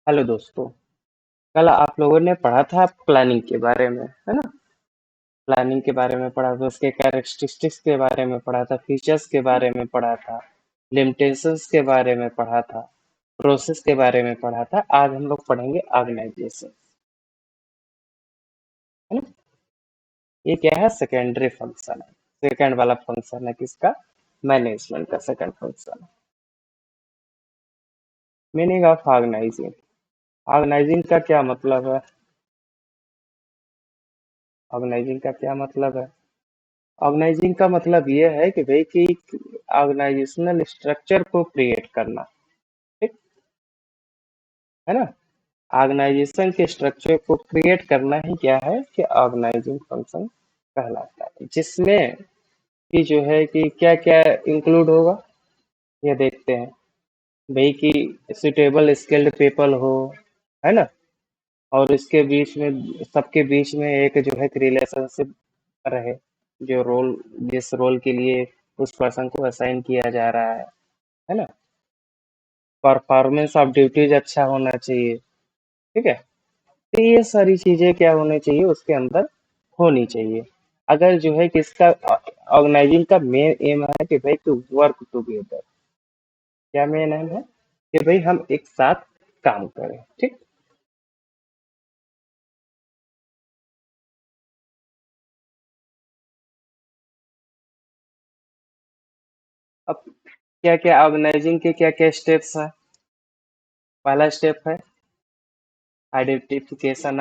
Hello दोस्तों। कल आप लोगों ने पढ़ा था प्लानिंग के बारे में, है ना? प्लानिंग के बारे में पढ़ा था, उसके कैरेक्टरिस्टिक्स के बारे में पढ़ा था, फीचर्स के बारे में पढ़ा था, लिमिटेशंस के बारे में पढ़ा था, प्रोसेस के बारे में पढ़ा था। आज हम लोग पढ़ेंगे ऑर्गेनाइजेशन, है ना? ये क्या है? सेकेंडरी फंक्शन है। सेकेंड वाला फंक्शन है किसका? मैनेजमेंट का second function. Meaning of organising. Organising का क्या मतलब है? ऑर्गेनाइजिंग का क्या मतलब है? ऑर्गेनाइजिंग का मतलब ये है कि भाई कि ऑर्गेनाइजेशनल स्ट्रक्चर को क्रिएट करना। ठीक है ना? ऑर्गेनाइजेशन के स्ट्रक्चर को क्रिएट करना ही क्या है कि ऑर्गेनाइजिंग फंक्शन कहलाता है, जिसमें कि जो है कि क्या क्या इंक्लूड होगा ये देखते हैं। भाई कि सुटेबल स्किल्ड पीपल हो, है ना? और इसके बीच में, सबके बीच में एक जो है रिलेशनशिप रहे, जो रोल, जिस रोल के लिए उस पर्सन को असाइन किया जा रहा है ना? परफॉर्मेंस ऑफ ड्यूटीज अच्छा होना चाहिए। ठीक है? तो ये सारी चीजें क्या होनी चाहिए उसके अंदर, होनी चाहिए। अगर जो है कि इसका ऑर्गेनाइजिंग का मेन एम है कि भाई टू वर्क टुगेदर। क्या मेन एम है? कि भाई हम एक साथ काम करें। ठीक। अब क्या क्या ऑर्गेनाइजिंग के क्या क्या स्टेप्स हैं? पहला स्टेप है identification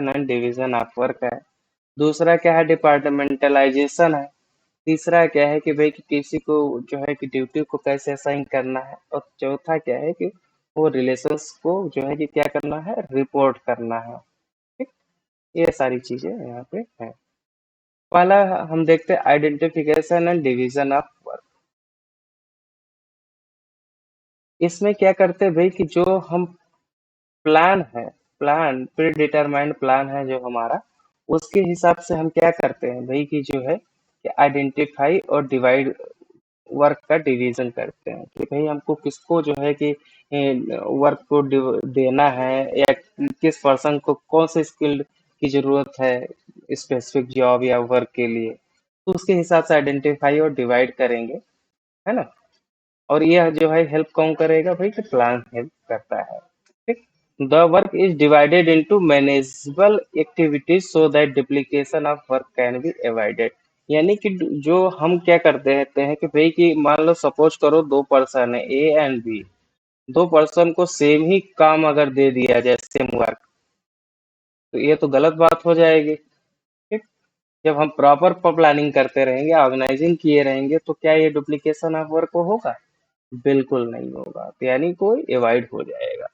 and division of work है। दूसरा क्या है? डिपार्टमेंटलाइजेशन है। तीसरा क्या है कि भाई कि किसी को जो है कि ड्यूटी को कैसे असाइन करना है। और चौथा क्या है कि वो रिलेशंस को जो है कि क्या करना है, रिपोर्ट करना है। ठीक। ये सारी चीजें यहाँ पे है। पहला हम देखते हैं identification and division of work. इसमें क्या करते हैं भाई कि जो हम प्लान है, प्लान प्री डिटरमाइंड प्लान है जो हमारा, उसके हिसाब से हम क्या करते हैं भाई कि जो है कि आइडेंटिफाई और डिवाइड वर्क का डिवीजन करते हैं कि भाई हमको किसको जो है कि वर्क को देना है, या किस पर्सन को कौन से स्किल की जरूरत है स्पेसिफिक जॉब या वर्क के लिए। तो उसके हिसाब से आइडेंटिफाई और डिवाइड करेंगे, है ना? और यह जो है हेल्प कौन करेगा भाई? कि प्लान हेल्प करता है। ठीक। The work is divided into manageable activities so that duplication of work can be avoided. यानी कि जो हम क्या करते रहते हैं कि भाई कि मान लो सपोज करो दो पर्सन है ए एंड बी। दो पर्सन को सेम ही काम अगर दे दिया जाए, सेम वर्क, तो ये तो गलत बात हो जाएगी। ठीक। जब हम प्रॉपर प्लानिंग करते रहेंगे, ऑर्गेनाइजिंग किए रहेंगे, तो क्या ये डुप्लीकेशन ऑफ वर्क होगा? बिल्कुल नहीं होगा। तो यानी कोई अवॉइड हो जाएगा।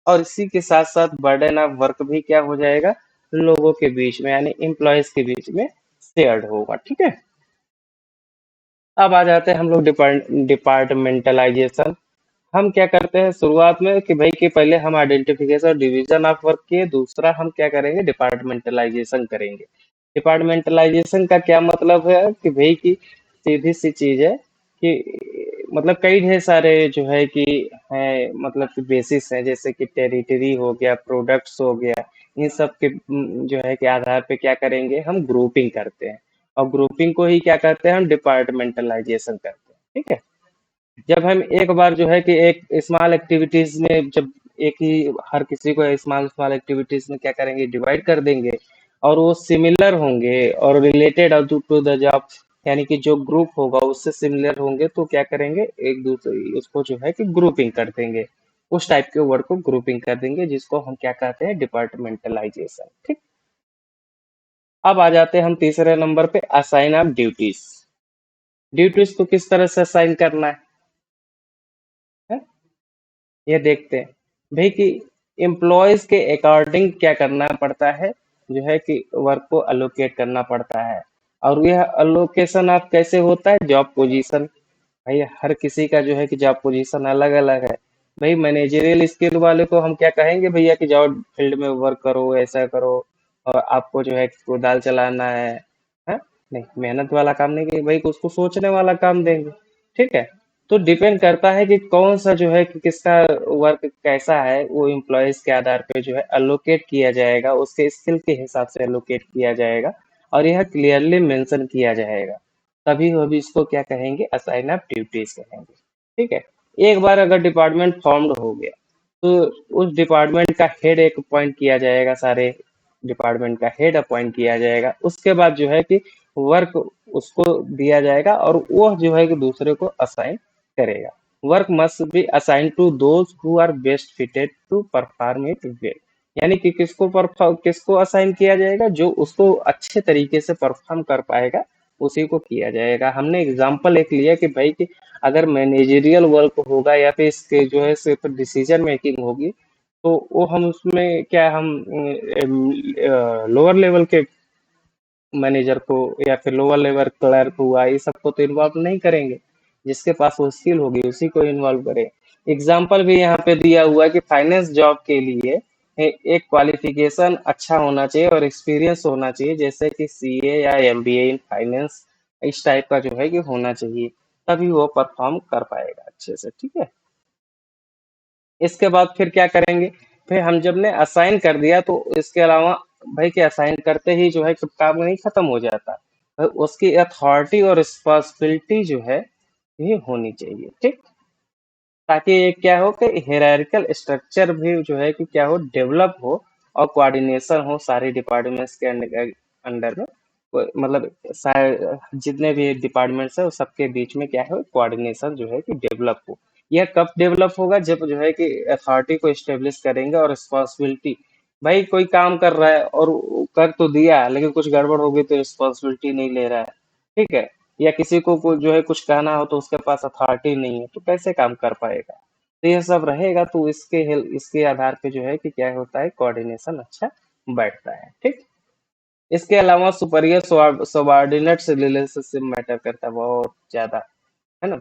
और इसी के साथ साथ बर्डन ऑफ वर्क भी क्या हो जाएगा? लोगों के बीच में, यानी एम्प्लॉयज के बीच में शेयर्ड होगा। ठीक है? अब आ जाते हैं हम लोग डिपार्टमेंटलाइजेशन। हम क्या करते हैं शुरुआत में कि भाई कि पहले हम आइडेंटिफिकेशन और डिवीजन ऑफ वर्क किए, दूसरा हम क्या करेंगे? डिपार्टमेंटलाइजेशन करेंगे। डिपार्टमेंटलाइजेशन का क्या मतलब है कि भाई की सीधी सी चीज है कि मतलब कई ढेर सारे जो है कि है, मतलब कि बेसिस है, जैसे कि टेरिटरी हो गया, प्रोडक्ट्स हो गया। इन सब के जो है कि आधार पे क्या करेंगे? हम ग्रुपिंग करते हैं। और ग्रुपिंग को ही क्या कहते हैं? हम डिपार्टमेंटलाइजेशन करते हैं। ठीक है? जब हम एक बार जो है कि एक स्मॉल एक्टिविटीज में, जब एक ही हर किसी को स्मॉल स्मॉल एक्टिविटीज में क्या करेंगे? डिवाइड कर देंगे। और वो सिमिलर होंगे और रिलेटेड टू द जॉब, यानी कि जो ग्रुप होगा उससे सिमिलर होंगे, तो क्या करेंगे? एक दूसरे उसको जो है कि ग्रुपिंग कर देंगे। उस टाइप के वर्ड को ग्रुपिंग कर देंगे, जिसको हम क्या कहते हैं? डिपार्टमेंटलाइजेशन। ठीक। अब आ जाते हैं हम तीसरे नंबर पे, असाइन ऑफ ड्यूटीज। ड्यूटीज को किस तरह से असाइन करना है? ये देखते हैं भाई कि एम्प्लॉयज के अकॉर्डिंग क्या करना पड़ता है, जो है कि वर्क को अलोकेट करना पड़ता है। और यह अलोकेशन आप कैसे होता है? Job position. भाई हर किसी का जो है कि जॉब पोजीशन अलग अलग है। भाई मैनेजरियल स्किल वाले को हम क्या कहेंगे? भैया कि जाओ फील्ड में वर्क करो, ऐसा करो, और आपको जो है कि कुदाल चलाना है। नहीं, मेहनत वाला काम नहीं, कि भाई उसको सोचने वाला काम देंगे। ठीक है? तो डिपेंड करता है कि कौन सा जो है कि किसका वर्क कैसा है, वो एम्प्लॉयज के आधार पे जो है अलोकेट किया जाएगा, उसके स्किल के हिसाब से अलोकेट किया जाएगा, और यह क्लियरली मेंशन किया जाएगा। तभी वो भी इसको क्या कहेंगे, असाइन ऑफ ड्यूटीज कहेंगे। ठीक है। एक बार अगर डिपार्टमेंट फॉर्म्ड हो गया, तो उस डिपार्टमेंट का हेड एक अपॉइंट किया जाएगा, सारे डिपार्टमेंट का हेड अपॉइंट किया जाएगा। उसके बाद जो है कि वर्क उसको दिया जाएगा, और वो जो है कि दूसरे को असाइन करेगा। Work must be assign to those who are best fitted to perform it well. यानी कि किसको असाइन किया जाएगा, जो उसको अच्छे तरीके से परफॉर्म कर पाएगा, उसी को किया जाएगा। हमने एग्जांपल एक लिया कि भाई कि अगर मैनेजरियल वर्क होगा या फिर इसके जो है सिर्फ डिसीजन मेकिंग होगी, तो वो हम उसमें क्या हम लोअर लेवल के मैनेजर को या फिर लोअर लेवल क्लर्क हुआ, ये सबको तो इन्वॉल्व नहीं करेंगे। जिसके पास वो स्किल होगी उसी को इन्वॉल्व करें। एग्जाम्पल भी यहाँ पे दिया हुआ है कि फाइनेंस जॉब के लिए एक क्वालिफिकेशन अच्छा होना चाहिए और एक्सपीरियंस होना चाहिए, जैसे कि सीए या एमबीए इन फाइनेंस, इस टाइप का जो है कि होना चाहिए। तभी वो परफॉर्म कर पाएगा अच्छे से। ठीक है। इसके बाद फिर क्या करेंगे, फिर हम जब ने असाइन कर दिया, तो इसके अलावा भाई कि असाइन करते ही जो है कि काम नहीं खत्म हो जाता, भाई उसकी अथॉरिटी और रिस्पॉन्सिबिलिटी जो है ये होनी चाहिए। ठीक। ताकि ये क्या हो कि हियरार्किकल स्ट्रक्चर भी जो है कि क्या हो, डेवलप हो, और कोऑर्डिनेशन हो सारे डिपार्टमेंट्स के अंडर में। मतलब सारे जितने भी डिपार्टमेंट्स है उस सबके बीच में क्या है, कोऑर्डिनेशन जो है कि डेवलप हो। यह कब डेवलप होगा, जब जो है कि अथॉरिटी को एस्टेब्लिश करेंगे, और रिस्पॉन्सिबिलिटी, भाई कोई काम कर रहा है और वो कर तो दिया, लेकिन कुछ गड़बड़ हो गई तो रिस्पॉन्सिबिलिटी नहीं ले रहा है। ठीक है। या किसी को जो है कुछ कहना हो तो उसके पास अथॉरिटी नहीं है, तो कैसे काम कर पाएगा। तो ये सब रहेगा, तो इसके आधार पे जो है कि क्या होता है, कोऑर्डिनेशन अच्छा बैठता है। ठीक। इसके अलावा सुपीरियर सबऑर्डिनेट से रिलेशनशिप मैटर करता है बहुत ज्यादा, है ना।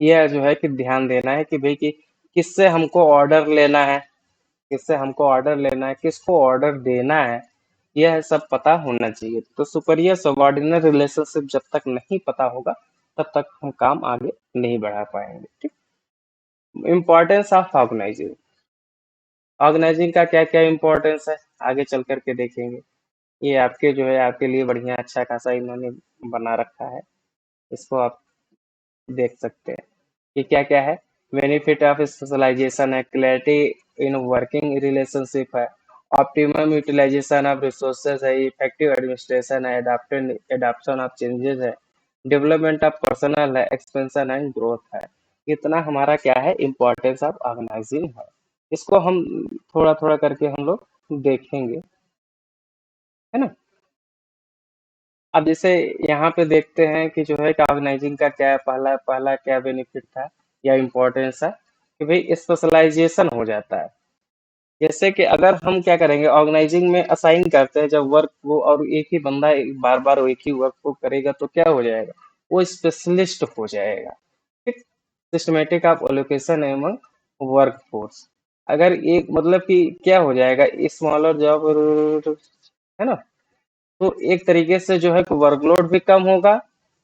यह जो है कि ध्यान देना है कि भाई कि किससे हमको ऑर्डर लेना है, किससे हमको ऑर्डर लेना है, किसको ऑर्डर देना है, यह सब पता होना चाहिए। तो सुपीरियर सबऑर्डिनेट रिलेशनशिप जब तक नहीं पता होगा, तब तक हम काम आगे नहीं बढ़ा पाएंगे। ठीक। इम्पोर्टेंस ऑफ ऑर्गेनाइजिंग, ऑर्गेनाइजिंग का क्या क्या इम्पोर्टेंस है, आगे चल करके देखेंगे। ये आपके जो है आपके लिए बढ़िया अच्छा खासा इन्होंने बना रखा है, इसको आप देख सकते हैं कि क्या क्या है। बेनिफिट ऑफ स्पेशलाइजेशन है, क्लैरिटी इन वर्किंग रिलेशनशिप है, ऑप्टिमम यूटिलाइजेशन ऑफ रिसोर्सेज है, इफेक्टिव एडमिनिस्ट्रेशन है, एडाप्शन ऑफ चेंजेस है, डेवलपमेंट ऑफ पर्सनल है, एक्सपेंशन एंड ग्रोथ है। इतना हमारा क्या है, इम्पोर्टेंस ऑफ ऑर्गेनाइजिंग है। इसको हम थोड़ा थोड़ा करके हम लोग देखेंगे, है ना। अब जैसे यहाँ पे देखते हैं कि जो है ऑर्गेनाइजिंग का क्या है, पहला पहला क्या बेनिफिट था या इम्पोर्टेंस है, कि भाई स्पेशलाइजेशन हो जाता है। जैसे कि अगर हम क्या करेंगे, ऑर्गेनाइजिंग में असाइन करते हैं जब वर्क को, और एक ही बंदा बार बार एक ही वर्क को करेगा, तो क्या हो जाएगा, वो स्पेशलिस्ट हो जाएगा। ठीक। Systematic of allocation among work force, अगर एक मतलब कि क्या हो जाएगा, स्मॉलर जॉब, है ना। तो एक तरीके से जो है वर्कलोड भी कम होगा,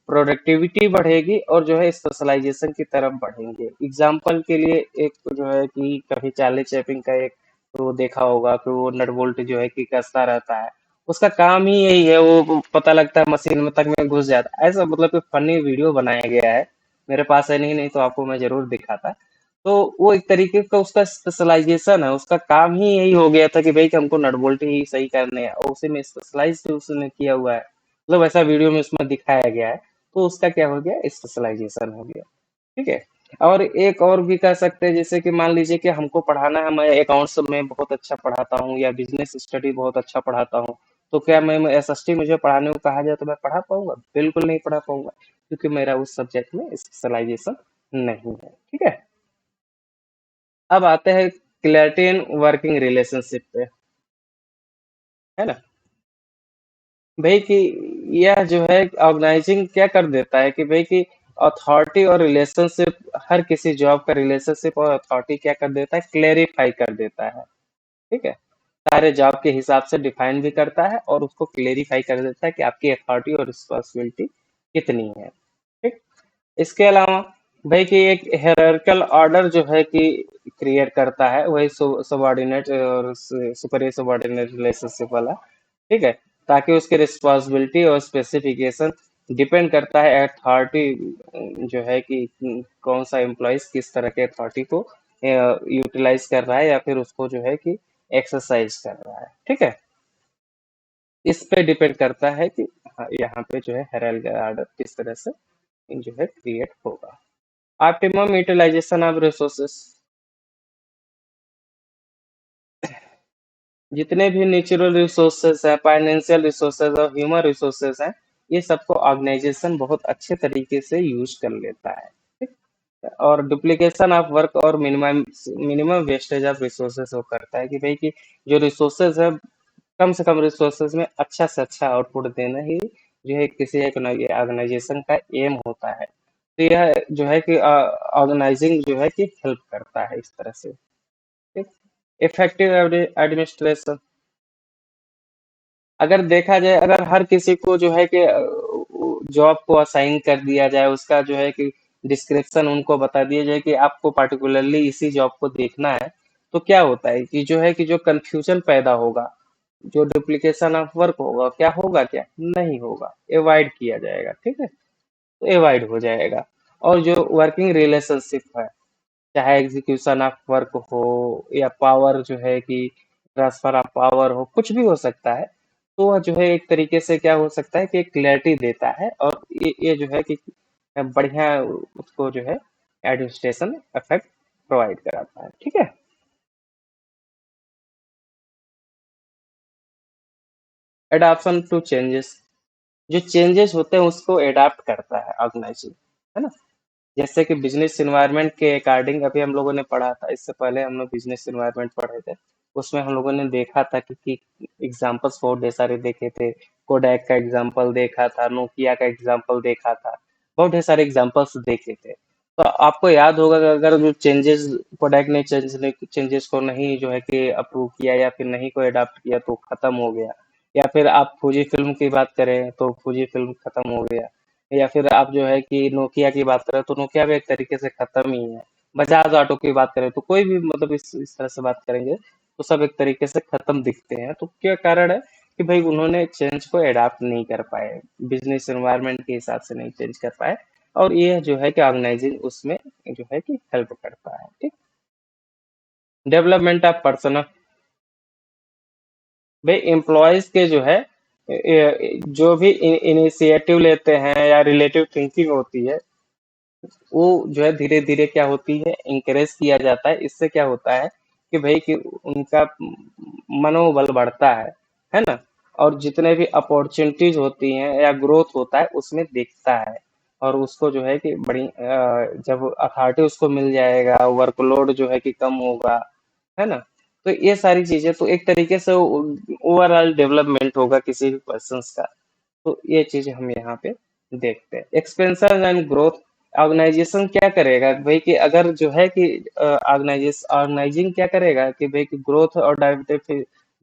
प्रोडक्टिविटी बढ़ेगी, और जो है स्पेशलाइजेशन की तरफ बढ़ेंगे। एग्जाम्पल के लिए एक जो है कि कभी चार्ली चैपलिन का एक वो देखा होगा कि वो नट बोल्ट जो है कि कसता रहता है, उसका काम ही यही है, वो पता लगता है मशीन में तक में घुस जाता है। ऐसा मतलब कि फनी वीडियो बनाया गया है, मेरे पास है नहीं, नहीं तो आपको मैं जरूर दिखाता। तो वो एक तरीके का उसका स्पेशलाइजेशन है, उसका काम ही यही हो गया था कि भाई कि हमको नट बोल्ट ही सही करने हैं, और उसी में स्पेशलाइज उसने किया हुआ है, मतलब ऐसा वीडियो में उसमें दिखाया गया है। तो उसका क्या हो गया, स्पेशलाइजेशन हो गया। ठीक है। और एक और भी कह सकते हैं, जैसे कि मान लीजिए कि हमको पढ़ाना है, मैं अकाउंट्स में बहुत अच्छा पढ़ाता हूँ या बिजनेस स्टडी बहुत अच्छा पढ़ाता हूँ, तो क्या मैं एसएसटी मुझे पढ़ाने को कहा जाए तो मैं पढ़ा पाऊंगा? बिल्कुल नहीं पढ़ा पाऊंगा, क्योंकि मेरा उस सब्जेक्ट में स्पेशलाइजेशन नहीं है। ठीक है। अब आते हैं क्लैरिटी इन वर्किंग रिलेशनशिप पे, है ना। भाई कि यह जो है ऑर्गेनाइजिंग क्या कर देता है कि भाई कि अथॉरिटी और रिलेशनशिप, हर किसी जॉब का रिलेशनशिप और अथॉरिटी क्या कर देता है, क्लेरिफाई कर देता है। ठीक है। सारे जॉब के हिसाब से डिफाइन भी करता है, और उसको क्लेरिफाई कर देता है कि आपकी अथॉरिटी और रिस्पॉन्सिबिलिटी कितनी है। ठीक। इसके अलावा भाई कि एक हायरार्किकल ऑर्डर जो है कि क्रिएट करता है, वही सबऑर्डिनेट और सुपीरियर सबऑर्डिनेट रिलेशनशिप वाला, ठीक है। ताकि उसकी रिस्पॉन्सिबिलिटी और स्पेसिफिकेशन डिपेंड करता है अथॉरिटी जो है कि कौन सा एम्प्लॉइज किस तरह के अथॉरिटी को यूटिलाइज कर रहा है या फिर उसको जो है कि एक्सरसाइज कर रहा है, ठीक है। इस पे डिपेंड करता है कि हाँ, यहाँ पे जो है हायरार्किकल ऑर्डर किस तरह से जो है क्रिएट होगा। ऑप्टिमम यूटिलाइजेशन ऑफ रिसोर्सेस, जितने भी नेचुरल रिसोर्सेस है, फाइनेंशियल रिसोर्सेज और ह्यूमन रिसोर्सेज हैं, ये सबको ऑर्गेनाइजेशन बहुत अच्छे तरीके से यूज कर लेता है, ठीक है? और डुप्लीकेशन ऑफ वर्क और minimum minimum wastage of resources वो करता है कि भाई कि जो रिसोर्सेज है, कम से कम रिसोर्सेज में अच्छा से अच्छा आउटपुट देना ही जो है किसी एक ऑर्गेनाइजेशन का एम होता है। तो यह जो है कि ऑर्गेनाइजिंग जो है कि हेल्प करता है इस तरह से, ठीक। इफेक्टिव एडमिनिस्ट्रेशन, अगर देखा जाए, अगर हर किसी को जो है कि जॉब को असाइन कर दिया जाए, उसका जो है कि डिस्क्रिप्शन उनको बता दिया जाए कि आपको पार्टिकुलरली इसी जॉब को देखना है, तो क्या होता है कि जो है कि जो कंफ्यूजन पैदा होगा, जो डुप्लीकेशन ऑफ वर्क होगा, क्या होगा, क्या नहीं होगा, एवॉइड किया जाएगा, ठीक है। तो एवॉइड हो जाएगा। और जो वर्किंग रिलेशनशिप है, चाहे एग्जीक्यूशन ऑफ वर्क हो या पावर जो है कि ट्रांसफर ऑफ पावर हो, कुछ भी हो सकता है। तो वह जो है एक तरीके से क्या हो सकता है कि क्लैरिटी देता है, और ये जो है कि बढ़िया उसको जो है एडमिनिस्ट्रेशन इफेक्ट प्रोवाइड कराता है, ठीक है। एडाप्शन टू चेंजेस, जो चेंजेस होते हैं उसको एडाप्ट करता है ऑर्गेनाइजिंग, है ना। जैसे कि बिजनेस इन्वायरमेंट के अकॉर्डिंग, अभी हम लोगों ने पढ़ा था, इससे पहले हम लोग बिजनेस इन्वायरमेंट पढ़े थे। उसमें हम लोगों ने देखा था कि एग्जाम्पल्स बहुत ढेर सारे देखे थे। कोडैक का एग्जाम्पल देखा था, नोकिया का एग्जाम्पल देखा था, बहुत ढेर सारे एग्जाम्पल्स देखे थे। तो आपको याद होगा कि अगर जो चेंजेस, कोडैक ने चेंजेस को नहीं जो है कि अप्रूव किया या फिर नहीं को अडॉप्ट किया तो खत्म हो गया। या फिर आप फूजी फिल्म की बात करें तो फूजी फिल्म खत्म हो गया। या फिर आप जो है कि नोकिया की बात करें तो नोकिया भी एक तरीके से खत्म ही है। बजाज ऑटो की बात करें तो कोई भी, मतलब इस तरह से बात करेंगे तो सब एक तरीके से खत्म दिखते हैं। तो क्या कारण है कि भाई उन्होंने चेंज को अडाप्ट नहीं कर पाए, बिजनेस एनवायरनमेंट के हिसाब से नहीं चेंज कर पाए। और ये जो है कि ऑर्गेनाइजिंग उसमें जो है कि हेल्प करता है, ठीक। डेवलपमेंट ऑफ पर्सन, भाई एम्प्लॉयज के जो है जो भी इनिशिएटिव लेते हैं या रिलेटिव थिंकिंग होती है, वो जो है धीरे धीरे क्या होती है, इंकरेज किया जाता है। इससे क्या होता है कि भाई कि उनका मनोबल बढ़ता है ना। और जितने भी अपॉर्चुनिटीज होती हैं या ग्रोथ होता है उसमें दिखता है। और उसको जो है कि बड़ी जब अथॉरिटी उसको मिल जाएगा, वर्कलोड जो है कि कम होगा, है ना। तो ये सारी चीजें तो एक तरीके से ओवरऑल डेवलपमेंट होगा किसी भी पर्सन का। तो ये चीज हम यहाँ पे देखते हैं, एक्सपेंशन एंड ग्रोथ। ऑर्गेनाइजेशन क्या करेगा भाई कि अगर जो है कि ऑर्गेनाइजिंग क्या करेगा कि भाई कि ग्रोथ और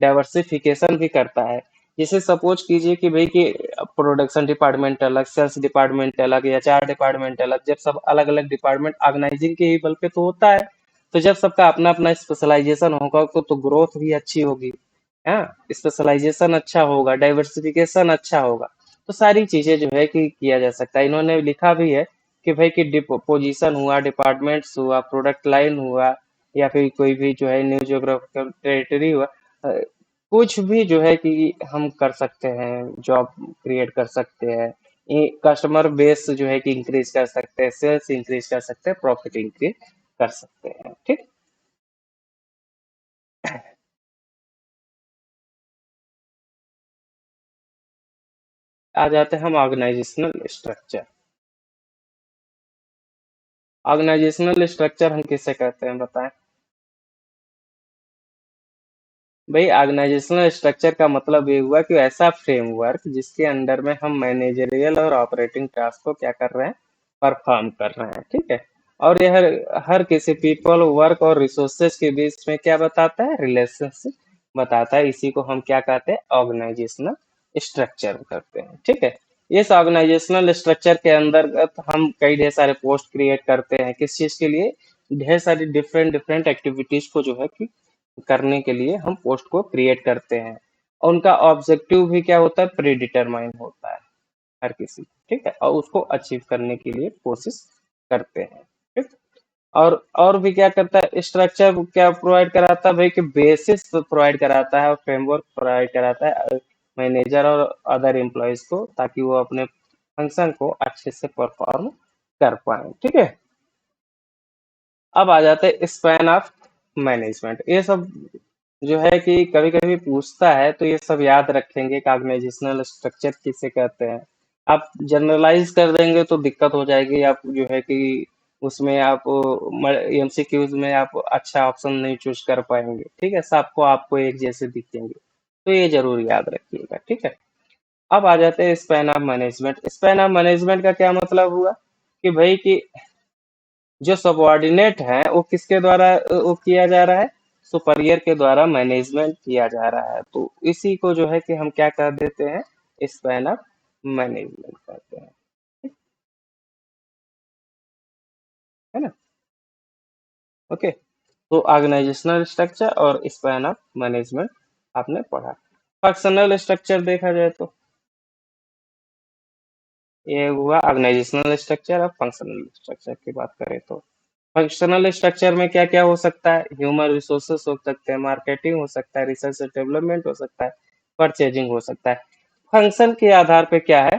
डाइवर्सिफिकेशन भी करता है। जैसे सपोज कीजिए कि भाई कि प्रोडक्शन डिपार्टमेंट अलग, सेल्स डिपार्टमेंट अलग, या चार डिपार्टमेंट अलग, जब सब अलग अलग डिपार्टमेंट ऑर्गेनाइजिंग के ही बल पे तो होता है। तो जब सबका अपना अपना स्पेशलाइजेशन होगा तो ग्रोथ भी अच्छी होगी, हाँ, स्पेशलाइजेशन अच्छा होगा, डाइवर्सिफिकेशन अच्छा होगा। तो सारी चीजें जो है कि किया जा सकता है। इन्होंने लिखा भी है कि भाई कि पोजीशन हुआ, डिपार्टमेंट्स हुआ, प्रोडक्ट लाइन हुआ, या फिर कोई भी जो है न्यू जियोग्राफिकल टेरिटरी हुआ, कुछ भी जो है कि हम कर सकते हैं, जॉब क्रिएट कर सकते हैं, कस्टमर बेस जो है कि इंक्रीज कर सकते हैं, सेल्स इंक्रीज कर सकते हैं, प्रॉफिट इंक्रीज कर सकते हैं, ठीक। आ जाते हैं हम ऑर्गेनाइजेशनल स्ट्रक्चर। ऑर्गेनाइजेशनल स्ट्रक्चर हम किसे कहते हैं बताएं। भाई ऑर्गेनाइजेशनल स्ट्रक्चर का मतलब ये हुआ कि ऐसा फ्रेमवर्क जिसके अंडर में हम मैनेजरियल और ऑपरेटिंग टास्क को क्या कर रहे हैं, परफॉर्म कर रहे हैं, ठीक है। और यह हर किसी पीपल, वर्क और रिसोर्सेज के बीच में क्या बताता है, रिलेशनशिप बताता है। इसी को हम क्या कहते हैं, ऑर्गेनाइजेशनल स्ट्रक्चर करते हैं, ठीक है। इस ऑर्गेनाइजेशनल स्ट्रक्चर के अंतर्गत हम कई ढेर सारे पोस्ट क्रिएट करते हैं, किस चीज के लिए? ढेर सारी डिफरेंट डिफरेंट एक्टिविटीज को जो है कि करने के लिए हम पोस्ट को क्रिएट करते हैं, और उनका ऑब्जेक्टिव भी क्या होता है? प्री डिटरमाइन होता है हर किसी, ठीक है, और उसको अचीव करने के लिए कोशिश करते हैं, ठीक। और भी क्या करता है स्ट्रक्चर? क्या प्रोवाइड कराता है भाई? कि बेसिस प्रोवाइड कराता है और फ्रेमवर्क प्रोवाइड कराता है मैनेजर और अदर एम्प्लॉयज को, ताकि वो अपने फंक्शन को अच्छे से परफॉर्म कर पाए, ठीक है। अब आ जाते हैं स्पैन ऑफ मैनेजमेंट। ये सब जो है कि कभी कभी पूछता है, तो ये सब याद रखेंगे कि ऑर्गेनाइजेशनल स्ट्रक्चर किसे कहते हैं। आप जनरलाइज कर देंगे तो दिक्कत हो जाएगी, आप जो है कि उसमें आप एमसीक्यूज में आप अच्छा ऑप्शन नहीं चूज कर पाएंगे, ठीक है, सबको आपको एक जैसे दिखेंगे, तो ये जरूर याद रखिएगा, ठीक है। अब आ जाते हैं span of management. Span of management का क्या मतलब हुआ? कि भाई कि जो सबऑर्डिनेट है वो किसके द्वारा वो किया जा रहा है? सुपरियर के द्वारा मैनेजमेंट किया जा रहा है, तो इसी को जो है कि हम क्या कर देते हैं? स्पैन ऑफ मैनेजमेंट कहते हैं, है ना। ओके, तो ऑर्गेनाइजेशनल स्ट्रक्चर और स्पैन ऑफ मैनेजमेंट आपने पढ़ा। फंक्शनल स्ट्रक्चर देखा जाए तो ये हुआ ऑर्गेनाइजेशनल स्ट्रक्चर। और फंक्शनल स्ट्रक्चर की बात करें तो फंक्शनल स्ट्रक्चर में क्या क्या हो सकता है? ह्यूमन रिसोर्सेस हो सकते हैं, मार्केटिंग हो सकता है, रिसर्च एंड डेवलपमेंट हो सकता है, परचेजिंग हो सकता है। फंक्शन के आधार पे क्या है?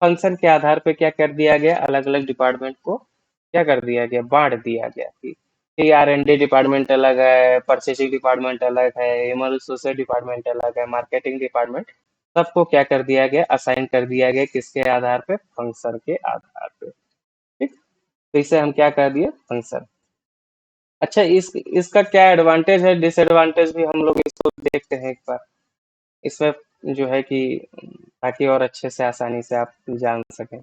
फंक्शन के आधार पे क्या कर दिया गया? अलग अलग डिपार्टमेंट को क्या कर दिया गया? बांट दिया गया कि R&D डिपार्टमेंट अलग है, परचेजिंग डिपार्टमेंट अलग है, ह्यूमन रिसोर्सेज डिपार्टमेंट अलग है, मार्केटिंग डिपार्टमेंट, सबको क्या कर दिया गया? असाइन कर दिया गया, किसके आधार पे? फंक्शन के आधार पे, ठीक। तो इसे हम क्या कर दिए? फंक्शन। अच्छा, इसका क्या एडवांटेज है, डिसएडवांटेज भी हम लोग इसको देखते हैं एक बार इसमें, जो है कि ताकि और अच्छे से आसानी से आप जान सकें।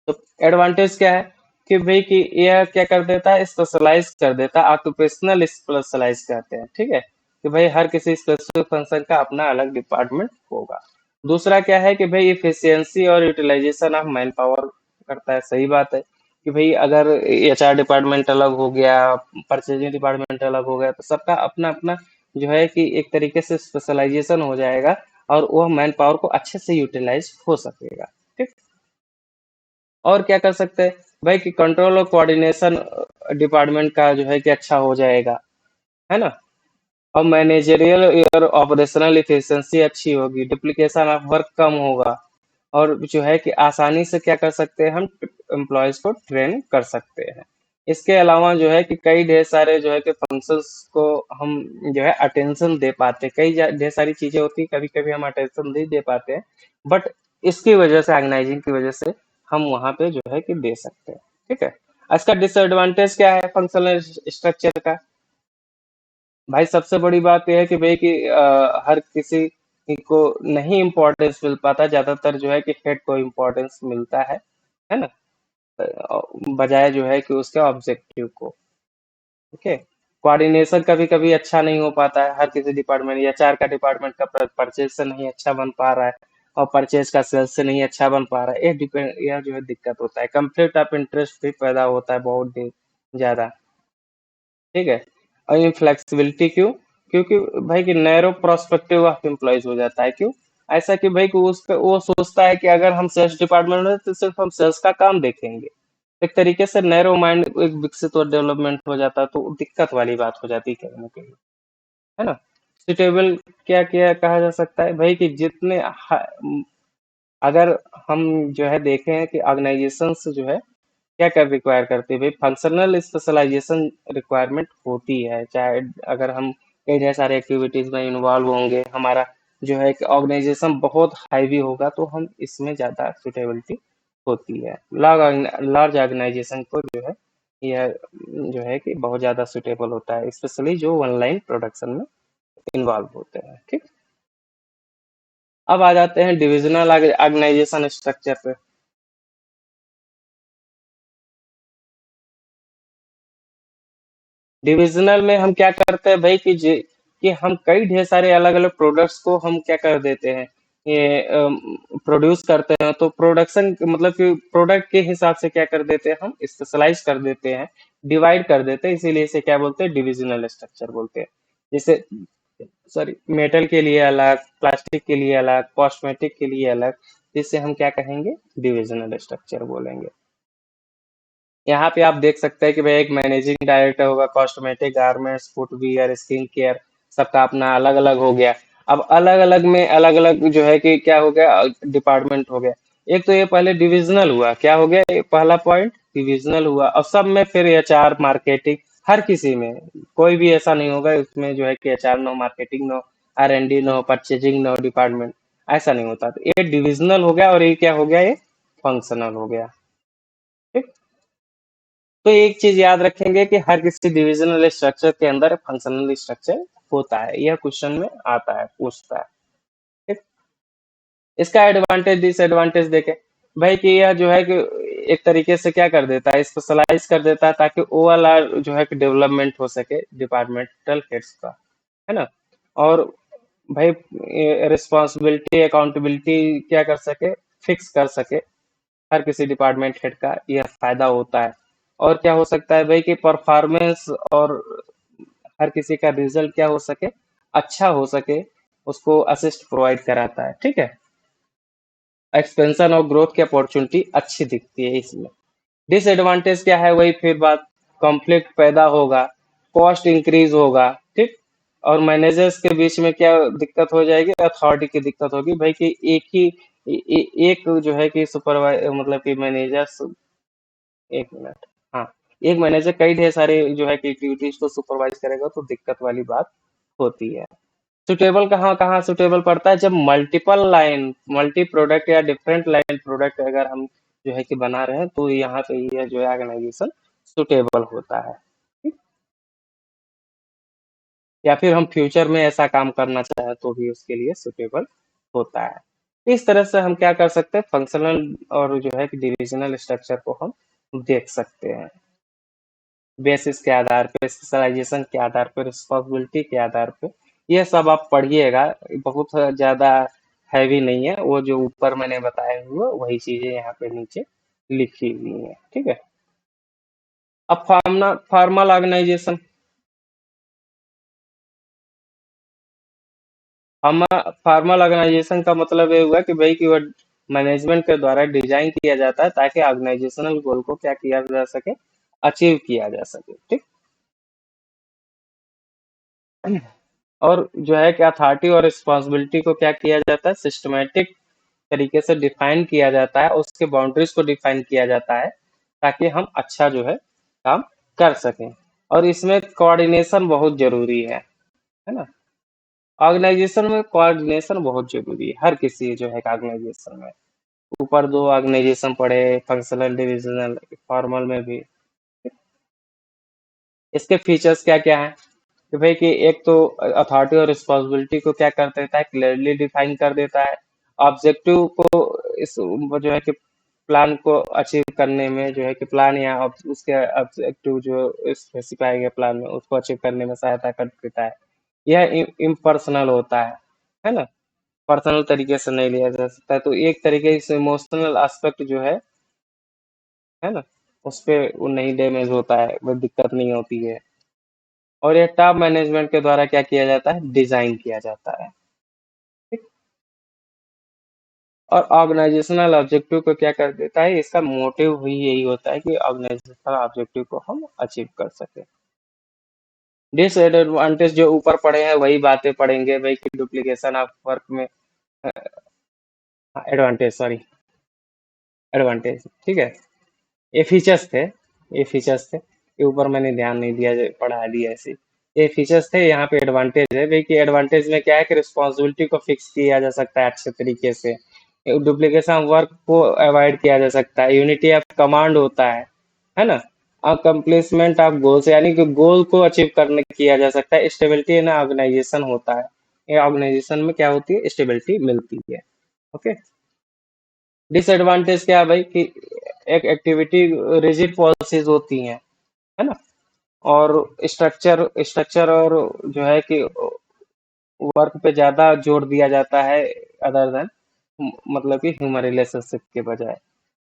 तो एडवांटेज क्या है? कि भाई कि यह क्या कर देता है? स्पेशलाइज कर देता है, ऑक्यूपेशनल स्पेशलाइज कहते हैं, ठीक है, कि भाई हर किसी स्पेसिफिक फंक्शन का अपना अलग डिपार्टमेंट होगा। दूसरा क्या है कि भाई इफिशियंसी और यूटिलाइजेशन ऑफ मैन पावर करता है। सही बात है कि भाई अगर HR डिपार्टमेंट अलग हो गया, परचेजिंग डिपार्टमेंट अलग हो गया, तो सबका अपना अपना जो है कि एक तरीके से स्पेशलाइजेशन हो जाएगा, और वह मैन पावर को अच्छे से यूटिलाइज हो सकेगा, ठीक। और क्या कर सकते हैं भाई? कि कंट्रोल और कोऑर्डिनेशन डिपार्टमेंट का जो है कि अच्छा हो जाएगा, है ना। और मैनेजरियल और ऑपरेशनल इफिशियंसी अच्छी होगी, डुप्लीकेशन ऑफ वर्क कम होगा, और जो है कि आसानी से क्या कर सकते हैं? हम एम्प्लॉयज को ट्रेन कर सकते हैं। इसके अलावा जो है कि कई ढेर सारे जो है कि फंक्शंस को हम जो है अटेंशन दे पाते हैं। ढेर सारी चीजें होती है, कभी कभी हम अटेंशन नहीं दे पाते हैं, बट इसकी वजह से, ऑर्गेनाइजिंग की वजह से हम वहां पे जो है कि दे सकते हैं, ठीक है। इसका डिसएडवांटेज क्या है फंक्शनल स्ट्रक्चर का? भाई सबसे बड़ी बात यह है कि भाई कि हर किसी को नहीं इम्पोर्टेंस मिल पाता, ज्यादातर जो है कि हेड को इम्पोर्टेंस मिलता है ना, बजाय जो है कि उसके ऑब्जेक्टिव को, ओके। कोऑर्डिनेशन कभी कभी अच्छा नहीं हो पाता है, हर किसी डिपार्टमेंट या चार का डिपार्टमेंट का परचेज से नहीं अच्छा बन पा रहा है, और परचेज का सेल्स से नहीं अच्छा बन पा रहा है, ये डिपेंड, यह जो है दिक्कत होता है। कंफ्लिक्ट ऑफ इंटरेस्ट भी पैदा होता है बहुत ज्यादा, ठीक है। और इनफ्लेक्सिबिलिटी क्यों? क्योंकि भाई कि नैरो प्रोस्पेक्टिव ऑफ एम्प्लॉयज हो जाता है। क्यों ऐसा? कि भाई कि उसका वो सोचता है कि अगर हम सेल्स डिपार्टमेंट में तो सिर्फ हम सेल्स का काम देखेंगे, एक तरीके से नैरो माइंड एक विकसित और डेवलपमेंट हो जाता है, तो दिक्कत वाली बात हो जाती है कहीं ना कहीं, है ना। सुटेबल क्या क्या कहा जा सकता है भाई? कि अगर हम जो है देखें कि ऑर्गेनाइजेशन जो है क्या क्या रिक्वायर करती है भाई? फंक्शनल स्पेशलाइजेशन रिक्वायरमेंट होती है, चाहे अगर हम कई ढेर सारे एक्टिविटीज में इन्वॉल्व होंगे, हमारा जो है कि ऑर्गेनाइजेशन बहुत हाईवी होगा, तो हम इसमें ज्यादा सुटेबिलिटी होती है। लार्ज ऑर्गेनाइजेशन को जो है यह जो है कि बहुत ज्यादा सुटेबल होता है, स्पेशली जो ऑनलाइन प्रोडक्शन में इन्वॉल्व होते हैं, ठीक। अब आ जाते हैं डिविजनल ऑर्गेनाइजेशन स्ट्रक्चर पे। डिविजनल में हम क्या करते हैं भाई कि हम कई ढेर सारे अलग अलग प्रोडक्ट्स को हम क्या कर देते हैं? ये प्रोड्यूस करते हैं, तो प्रोडक्शन मतलब कि प्रोडक्ट के हिसाब से क्या कर देते हैं, हम स्पेशलाइज कर देते हैं, डिवाइड कर देते हैं, इसीलिए इसे क्या बोलते हैं, डिविजनल स्ट्रक्चर बोलते हैं। जैसे सॉरी, मेटल के लिए अलग, प्लास्टिक के लिए अलग, कॉस्मेटिक के लिए अलग, जिससे हम क्या कहेंगे, डिविजनल स्ट्रक्चर बोलेंगे। यहाँ पे आप देख सकते हैं कि भाई एक मैनेजिंग डायरेक्टर होगा, cosmetic, garments, footwear, skin care, सबका अपना अलग अलग हो गया। अब अलग अलग में अलग अलग जो है कि क्या हो गया, डिपार्टमेंट हो गया। एक तो ये पहले डिविजनल हुआ, क्या हो गया, ये पहला पॉइंट डिविजनल हुआ, और सब में फिर एचआर, मार्केटिंग, हर किसी में कोई भी ऐसा नहीं होगा उसमें जो है कि HR no, marketing no, R&D no, purchasing no department, ऐसा नहीं होता। तो ये डिविजनल हो गया, और ये क्या हो गया, ये फंक्शनल हो गया। ठीक। तो एक चीज याद रखेंगे कि हर किसी डिविजनल स्ट्रक्चर के अंदर फंक्शनल स्ट्रक्चर होता है, यह क्वेश्चन में आता है, पूछता है। ठीक। इसका एडवांटेज डिसएडवांटेज देखें भाई, कि यह जो है कि एक तरीके से क्या कर देता है, स्पेशलाइज कर देता है, ताकि ओवरऑल जो है कि डेवलपमेंट हो सके डिपार्टमेंटल हेड्स का, है ना। और भाई रिस्पॉन्सिबिलिटी, अकाउंटेबिलिटी क्या कर सके, फिक्स कर सके, हर किसी डिपार्टमेंट हेड का यह फायदा होता है। और क्या हो सकता है भाई कि परफॉर्मेंस और हर किसी का रिजल्ट क्या हो सके, अच्छा हो सके, उसको असिस्ट प्रोवाइड कराता है। ठीक है। एक्सपेंशन और ग्रोथ की अपॉर्चुनिटी अच्छी दिखती है इसमें। डिसएडवांटेज क्या है, वही फिर बात, कॉन्फ्लिक्ट पैदा होगा, कॉस्ट इंक्रीज होगा। ठीक। और मैनेजर्स के बीच में क्या दिक्कत हो जाएगी, अथॉरिटी की दिक्कत होगी भाई, कि एक ही एक जो है कि सुपरवाइज मतलब कि मैनेजर्स, एक मिनट, हाँ, एक मैनेजर कई ढेर सारे जो है कि एक्टिविटीज को सुपरवाइज करेगा, तो दिक्कत वाली बात होती है। सुटेबल कहाँ कहाँ सुटेबल पड़ता है, जब मल्टीपल लाइन, मल्टी प्रोडक्ट या डिफरेंट लाइन प्रोडक्ट अगर हम जो है कि बना रहे हैं, तो यहाँ पे यह जो है ऑर्गेनाइजेशन सुटेबल होता है। ठीक? या फिर हम फ्यूचर में ऐसा काम करना चाहें तो भी उसके लिए सुटेबल होता है। इस तरह से हम क्या कर सकते हैं, फंक्शनल और जो है कि डिविजनल स्ट्रक्चर को हम देख सकते हैं, बेसिस के आधार पे, स्पेशलाइजेशन के आधार पे, रिस्पॉन्सिबिलिटी के आधार पे। ये सब आप पढ़िएगा, बहुत ज्यादा हैवी नहीं है, वो जो ऊपर मैंने बताए हुए वही चीजें यहाँ पे नीचे लिखी हुई हैं। ठीक है। अब फॉर्मल ऑर्गेनाइजेशन, हम फॉर्मल ऑर्गेनाइजेशन का मतलब ये हुआ कि भाई कि वो मैनेजमेंट के द्वारा डिजाइन किया जाता है, ताकि ऑर्गेनाइजेशनल गोल को क्या किया जा सके, अचीव किया जा सके। ठीक। और जो है कि अथॉरिटी और रिस्पॉन्सिबिलिटी को क्या किया जाता है, सिस्टमेटिक तरीके से डिफाइन किया जाता है, उसके बाउंड्रीज को डिफाइन किया जाता है, ताकि हम अच्छा जो है काम कर सकें। और इसमें कोऑर्डिनेशन बहुत जरूरी है ना। ऑर्गेनाइजेशन में कोऑर्डिनेशन बहुत जरूरी है, हर किसी जो है ऑर्गेनाइजेशन में। ऊपर दो ऑर्गेनाइजेशन पढ़े, फंक्शनल, डिविजनल, फॉर्मल में भी। इसके फीचर्स क्या क्या है, कि भाई कि एक तो अथॉरिटी और रिस्पॉन्सिबिलिटी को क्या कर देता है, क्लियरली डिफाइन कर देता है। ऑब्जेक्टिव को इस वो जो है कि प्लान को अचीव करने में जो है कि प्लान या उसके ऑब्जेक्टिव जो स्पेसिफाई है प्लान में, उसको अचीव करने में सहायता कर देता है। यह इम्पर्सनल होता है ना, पर्सनल तरीके से नहीं लिया जा सकता। तो एक तरीके से इमोशनल एस्पेक्ट जो है ना, उस पे वो नहीं डैमेज होता है, वो दिक्कत नहीं होती है। और ये टॉप मैनेजमेंट के द्वारा क्या किया जाता है, डिजाइन किया जाता है। ठीक। और ऑर्गेनाइजेशनल ऑब्जेक्टिव को क्या कर देता है, इसका मोटिव भी यही होता है कि ऑर्गेनाइजेशनल ऑब्जेक्टिव को हम अचीव कर सके। डिसएडवांटेज जो ऊपर पढ़े हैं वही बातें पढ़ेंगे भाई, कि डुप्लीकेशन ऑफ वर्क में, एडवांटेज सॉरी, एडवांटेज, ठीक है। ये फीचर्स थे, ये फीचर्स थे, ये ऊपर मैंने ध्यान नहीं दिया, पढ़ा दिया ऐसे। ये फीचर्स थे, यहाँ पे एडवांटेज है भाई, कि एडवांटेज में क्या है कि रिस्पॉन्सिबिलिटी को फिक्स किया जा सकता है अच्छे तरीके से, डुप्लीकेशन वर्क को अवॉइड किया जा सकता है, यूनिटी ऑफ कमांड होता है ना। अकम्प्लिशमेंट ऑफ गोल्स, यानी कि गोल को अचीव करने किया जा सकता है। स्टेबिलिटी इन ऑर्गेनाइजेशन होता है, ये ऑर्गेनाइजेशन में क्या होती है, स्टेबिलिटी मिलती है। ओके। डिसएडवांटेज क्या है भाई, कि एक एक्टिविटी रिजिड पॉलिसीज होती हैं, है ना। और स्ट्रक्चर स्ट्रक्चर और जो है कि वर्क पे ज्यादा जोर दिया जाता है, अदर देन मतलब कि ह्यूमन रिलेशनशिप के बजाय,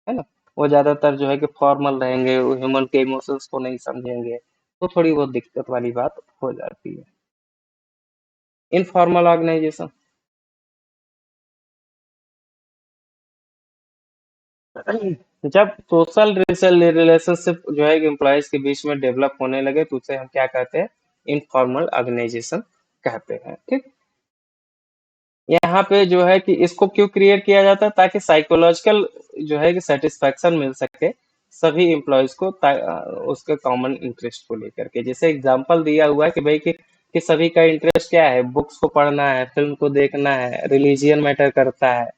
है ना? वो ज्यादातर जो है कि फॉर्मल रहेंगे, वो ह्यूमन के इमोशंस को नहीं समझेंगे, तो थोड़ी बहुत दिक्कत वाली बात हो जाती है। इनफॉर्मल ऑर्गेनाइजेशन, जब सोशल रिलेशनशिप जो है कि एम्प्लॉयज के बीच में डेवलप होने लगे तो उसे हम क्या कहते हैं? इनफॉर्मल ऑर्गेनाइजेशन कहते हैं। ठीक। यहाँ पे जो है कि इसको क्यों क्रिएट किया जाता है? ताकि साइकोलॉजिकल जो है कि सेटिस्फेक्शन मिल सके सभी एम्प्लॉयज को, उसके कॉमन इंटरेस्ट को लेकर के। जैसे एग्जांपल दिया हुआ है कि भाई कि सभी का इंटरेस्ट क्या है? बुक्स को पढ़ना है, फिल्म को देखना है, रिलीजियन मैटर करता है।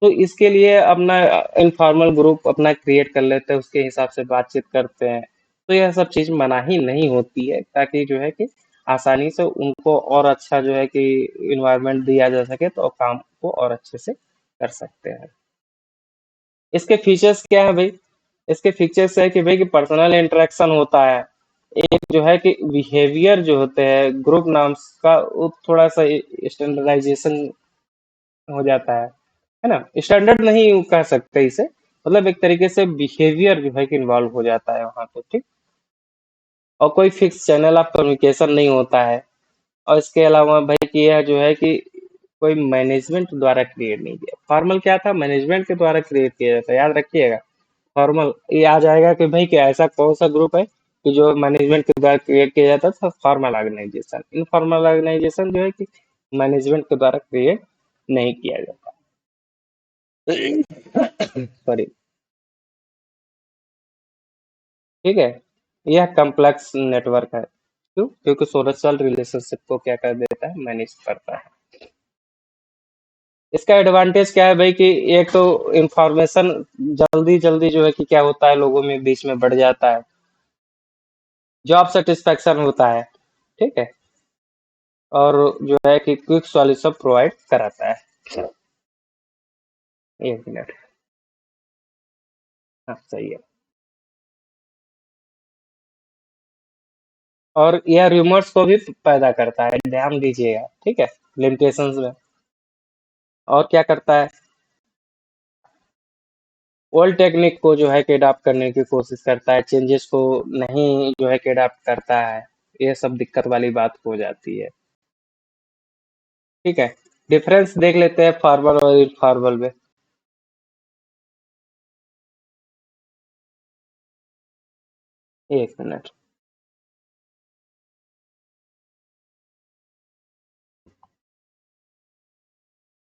तो इसके लिए अपना इनफॉर्मल ग्रुप अपना क्रिएट कर लेते हैं, उसके हिसाब से बातचीत करते हैं। तो यह सब चीज मनाही नहीं होती है, ताकि जो है कि आसानी से उनको और अच्छा जो है कि इन्वायरमेंट दिया जा सके, तो काम को और अच्छे से कर सकते हैं। इसके फीचर्स क्या है भाई? इसके फीचर्स है कि भाई कि पर्सनल इंटरेक्शन होता है। एक जो है कि बिहेवियर जो होते हैं ग्रुप नाम्स का, वो थोड़ा सा स्टैंडर्डाइजेशन हो जाता है ना? स्टैंडर्ड नहीं कह सकते इसे, मतलब एक तरीके से बिहेवियर जो है कि इन्वॉल्व हो जाता है वहां पे। ठीक। और कोई फिक्स चैनल ऑफ कम्युनिकेशन नहीं होता है। और इसके अलावा भाई कि यह जो है कि कोई मैनेजमेंट द्वारा क्रिएट नहीं किया। फॉर्मल क्या था? मैनेजमेंट के द्वारा क्रिएट किया जाता है, याद रखिएगा। फॉर्मल ये आ जाएगा कि भाई कि ऐसा कौन सा ग्रुप है कि जो मैनेजमेंट के द्वारा क्रिएट किया जाता था? Formal organisation. इनफॉर्मल ऑर्गेनाइजेशन जो है कि मैनेजमेंट के द्वारा क्रिएट नहीं किया जाता। सॉरी। ठीक है। यह कम्प्लेक्स नेटवर्क है। क्यों? क्योंकि सोशल रिलेशनशिप को क्या कर देता है? मैनेज करता है। इसका एडवांटेज क्या है भाई कि एक तो इंफॉर्मेशन जल्दी जल्दी जो है कि क्या होता है, लोगों में बीच में बढ़ जाता है। जॉब सेटिस्फेक्शन होता है। ठीक है। और जो है कि क्विक सॉल्यूशन प्रोवाइड कराता है। एक मिनट। हाँ सही है। और यह रूमर्स को भी पैदा करता है, ध्यान दीजिएगा। ठीक है। लिमिटेशंस में। और क्या करता है? ओल्ड टेक्निक को जो है कि अडॉप्ट करने की कोशिश करता है, चेंजेस को नहीं जो है कि अडॉप्ट करता है। ये सब दिक्कत वाली बात हो जाती है। ठीक है। डिफरेंस देख लेते हैं फॉर्मल और इनफॉर्मल में। एक मिनट।